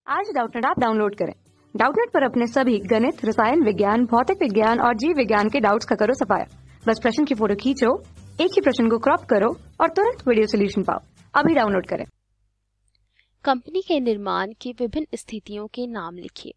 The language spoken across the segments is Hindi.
आज डाउटनेट ऐप डाउनलोड करें। डाउटनेट पर अपने सभी गणित, रसायन विज्ञान, भौतिक विज्ञान और जीव विज्ञान के डाउट्स का करो सफाया। बस प्रश्न की फोटो खींचो, एक ही प्रश्न को क्रॉप करो और तुरंत वीडियो सोल्यूशन पाओ। अभी डाउनलोड करें। कंपनी के निर्माण की विभिन्न स्थितियों के नाम लिखिए।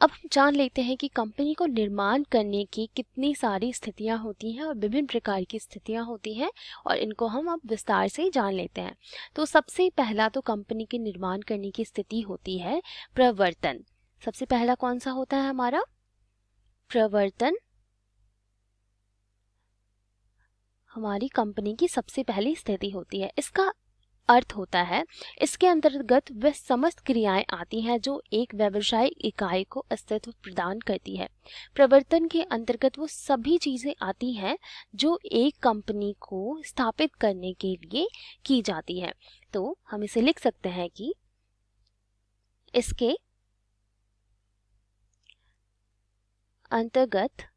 अब हम जान लेते हैं कि कंपनी को निर्माण करने की कितनी सारी स्थितियां होती हैं और विभिन्न प्रकार की स्थितियां होती हैं, और इनको हम अब विस्तार से जान लेते हैं। तो सबसे पहला तो कंपनी के निर्माण करने की स्थिति होती है प्रवर्तन। सबसे पहला कौन सा होता है हमारा? प्रवर्तन हमारी कंपनी की सबसे पहली स्थिति होती है। इसका अर्थ होता है, इसके अंतर्गत वह समस्त क्रियाएं आती हैं जो एक व्यावसायिक इकाई को अस्तित्व प्रदान करती है। प्रवर्तन के अंतर्गत वो सभी चीजें आती हैं जो एक कंपनी को स्थापित करने के लिए की जाती है। तो हम इसे लिख सकते हैं कि इसके अंतर्गत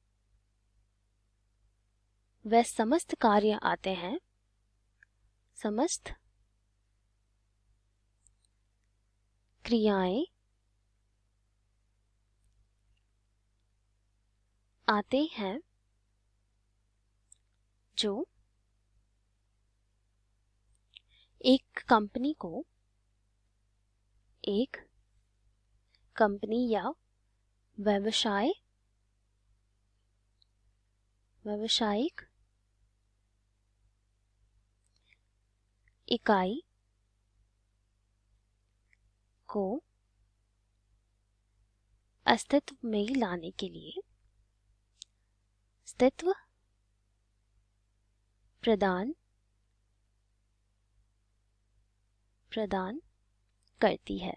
वह समस्त कार्य आते हैं, समस्त क्रियाएं आते हैं जो एक कंपनी या व्यावसायिक इकाई को अस्तित्व में लाने के लिए अस्तित्व प्रदान करती है।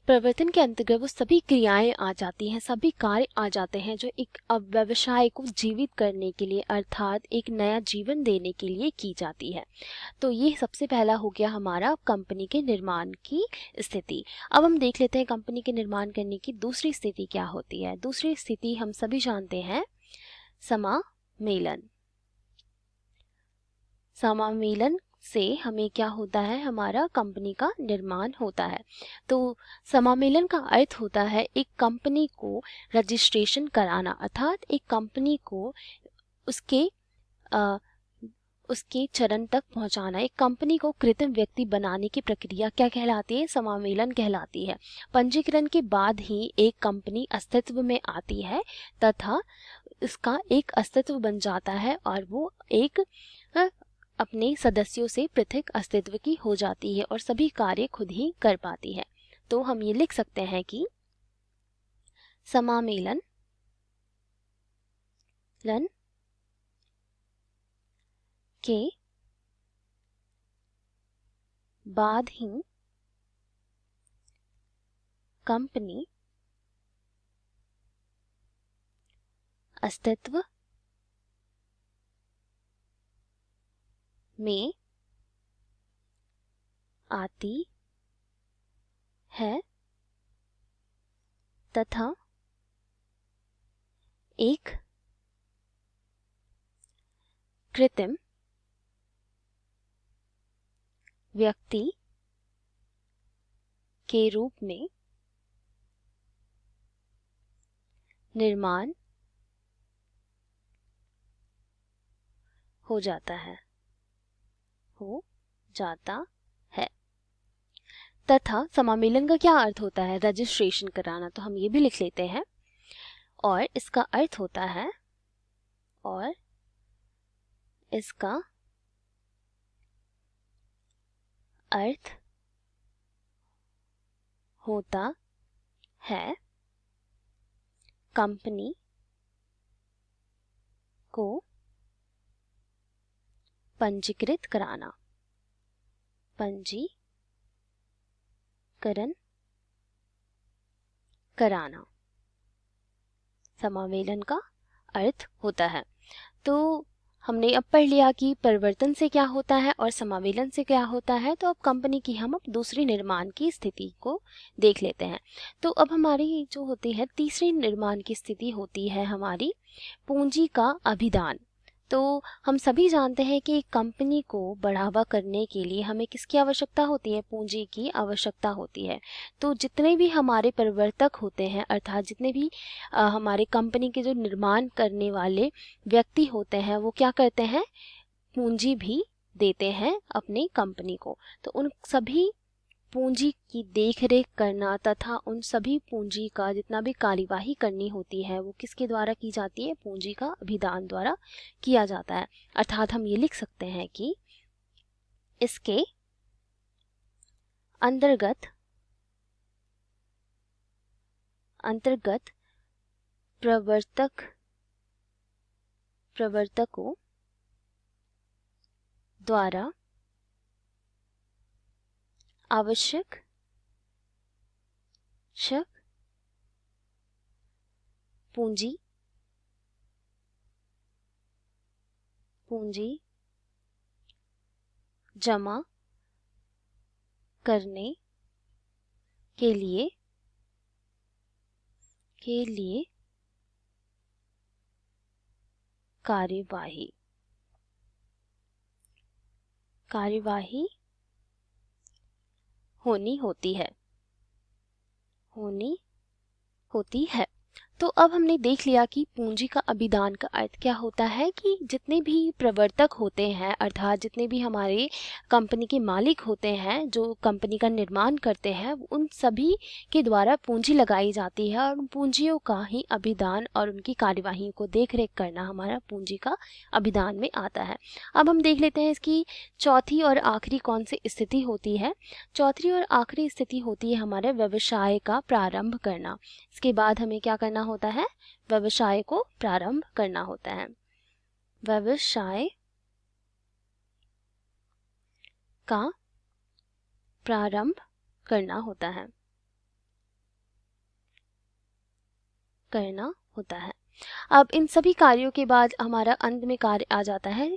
प्रवर्तन के अंतर्गत वो सभी क्रियाएं आ जाती हैं, सभी कार्य आ जाते हैं जो एक व्यवसाय को जीवित करने के लिए, अर्थात एक नया जीवन देने के लिए की जाती है। तो ये सबसे पहला हो गया हमारा कंपनी के निर्माण की स्थिति। अब हम देख लेते हैं कंपनी के निर्माण करने की दूसरी स्थिति क्या होती है। दूसरी स्थिति हम सभी जानते हैं, समामेलन। समामेलन से हमें क्या होता है, हमारा कंपनी का निर्माण होता है। तो समामेलन का अर्थ होता है एक कंपनी को रजिस्ट्रेशन कराना, अर्थात एक कंपनी को उसके चरण तक पहुंचाना। एक कंपनी को कृत्रिम व्यक्ति बनाने की प्रक्रिया क्या कहलाती है? समामेलन कहलाती है। पंजीकरण के बाद ही एक कंपनी अस्तित्व में आती है तथा इसका एक अस्तित्व बन जाता है और वो एक अपने सदस्यों से पृथक अस्तित्व की हो जाती है और सभी कार्य खुद ही कर पाती है। तो हम ये लिख सकते हैं कि समामेलन के बाद ही कंपनी अस्तित्व में आती है तथा एक कृत्रिम व्यक्ति के रूप में निर्माण हो जाता है तथा समामेलन का क्या अर्थ होता है? रजिस्ट्रेशन कराना। तो हम ये भी लिख लेते हैं, और इसका अर्थ होता है कंपनी को पंजीकृत कराना, पंजीकरण कराना समामेलन का अर्थ होता है। तो हमने अब पढ़ लिया कि परिवर्तन से क्या होता है और समावेलन से क्या होता है। तो अब कंपनी की हम अब दूसरी निर्माण की स्थिति को देख लेते हैं। तो अब हमारी जो होती है तीसरी निर्माण की स्थिति होती है हमारी पूंजी का अभिदान। तो हम सभी जानते हैं कि एक कंपनी को बढ़ावा करने के लिए हमें किसकी आवश्यकता होती है? पूंजी की आवश्यकता होती है। तो जितने भी हमारे प्रवर्तक होते हैं, अर्थात जितने भी हमारे कंपनी के जो निर्माण करने वाले व्यक्ति होते हैं, वो क्या करते हैं? पूंजी भी देते हैं अपनी कंपनी को। तो उन सभी पूंजी की देखरेख करना तथा उन सभी पूंजी का जितना भी कार्यवाही करनी होती है वो किसके द्वारा की जाती है? पूंजी का अभिदान द्वारा किया जाता है। अर्थात हम ये लिख सकते हैं कि इसके अंतर्गत प्रवर्तकों द्वारा आवश्यक पूंजी जमा करने के लिए कार्यवाही होनी होती है। तो अब हमने देख लिया कि पूंजी का अभिदान का अर्थ क्या होता है कि जितने भी प्रवर्तक होते हैं, अर्थात जितने भी हमारे कंपनी के मालिक होते हैं जो कंपनी का निर्माण करते हैं, उन सभी के द्वारा पूंजी लगाई जाती है और उन पूंजियों का ही अभिदान और उनकी कार्यवाही को देखरेख करना हमारा पूंजी का अभिदान में आता है। अब हम देख लेते हैं इसकी चौथी और आखिरी कौन सी स्थिति होती है। चौथी और आखिरी स्थिति होती है हमारे व्यवसाय का प्रारंभ करना। इसके बाद हमें क्या करना होता है? व्यवसाय को प्रारंभ करना होता है। व्यवसाय का प्रारंभ करना होता है। अब इन सभी कार्यों के बाद हमारा अंत में कार्य आ जाता है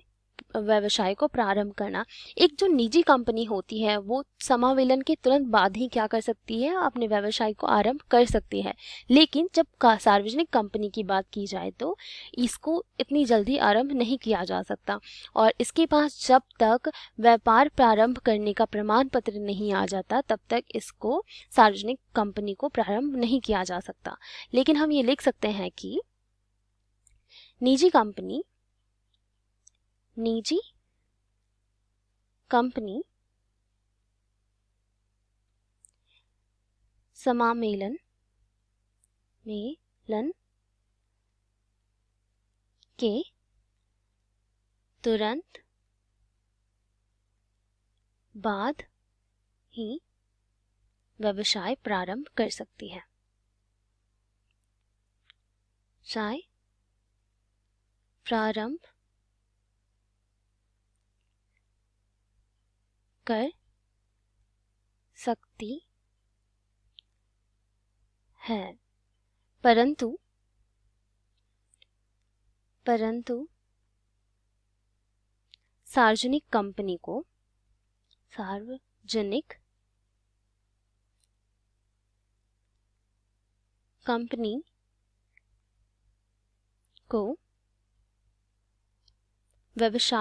व्यवसाय को प्रारंभ करना। एक जो निजी कंपनी होती है वो समावेलन के तुरंत बाद ही क्या कर सकती है? अपने व्यवसाय को आरंभ कर सकती है। लेकिन जब सार्वजनिक कंपनी की बात की जाए तो इसको इतनी जल्दी आरंभ नहीं किया जा सकता और इसके पास जब तक व्यापार प्रारंभ करने का प्रमाण पत्र नहीं आ जाता तब तक इसको सार्वजनिक कंपनी को प्रारंभ नहीं किया जा सकता। लेकिन हम ये लिख सकते हैं कि निजी कंपनी समामेलन के तुरंत बाद ही व्यवसाय प्रारंभ कर सकती है। प्रारंभ कर सकती है, परंतु सार्वजनिक कंपनी को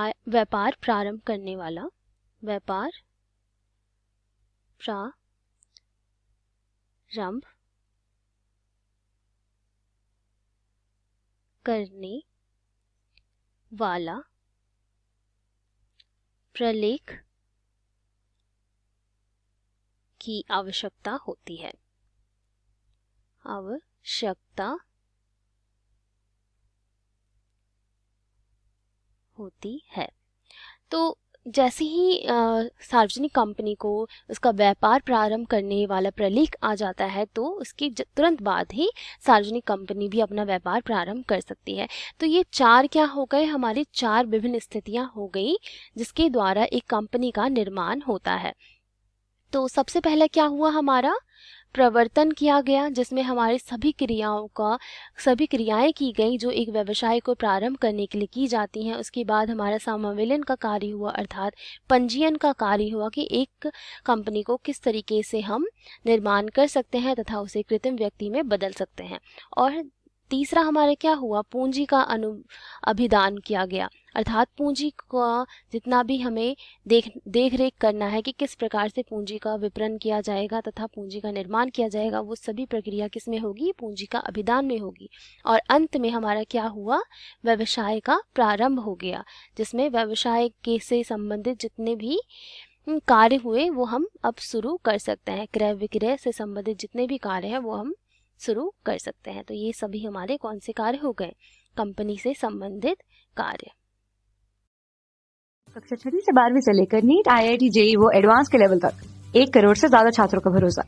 व्यापार प्रारंभ करने वाला प्रलेख की आवश्यकता होती है। तो जैसे ही सार्वजनिक कंपनी को उसका व्यापार प्रारंभ करने वाला प्रलेख आ जाता है तो उसके तुरंत बाद ही सार्वजनिक कंपनी भी अपना व्यापार प्रारंभ कर सकती है। तो ये चार क्या हो गए? हमारी चार विभिन्न स्थितियां हो गई जिसके द्वारा एक कंपनी का निर्माण होता है। तो सबसे पहले क्या हुआ? हमारा प्रवर्तन किया गया जिसमें हमारी सभी क्रियाएं की गई जो एक व्यवसाय को प्रारंभ करने के लिए की जाती हैं। उसके बाद हमारा समावेलन का कार्य हुआ, अर्थात पंजीयन का कार्य हुआ कि एक कंपनी को किस तरीके से हम निर्माण कर सकते हैं तथा उसे कृत्रिम व्यक्ति में बदल सकते हैं। और तीसरा हमारा क्या हुआ? पूंजी का अभिदान किया गया, अर्थात पूंजी का जितना भी हमें देख रेख करना है कि किस प्रकार से पूंजी का विपणन किया जाएगा तथा पूंजी का निर्माण किया जाएगा, वो सभी प्रक्रिया किस में होगी? पूंजी का अभिदान में होगी। और अंत में हमारा क्या हुआ? व्यवसाय का प्रारंभ हो गया, जिसमें व्यवसाय के से संबंधित जितने भी कार्य हुए वो हम अब शुरू कर सकते हैं। क्रय विक्रय से संबंधित जितने भी कार्य हैं वो हम शुरू कर सकते हैं। तो ये सभी हमारे कौन से कार्य हो गए? कंपनी से संबंधित कार्य। कक्षा 6 से 12वीं से लेकर नीट, IIT, JEE वो एडवांस के लेवल तक 1 करोड़ से ज्यादा छात्रों का भरोसा।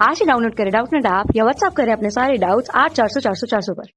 आज ही डाउनलोड करें डाउटनेट ऐप या व्हाट्सएप करें अपने सारे डाउट्स 8400 400 400 पर।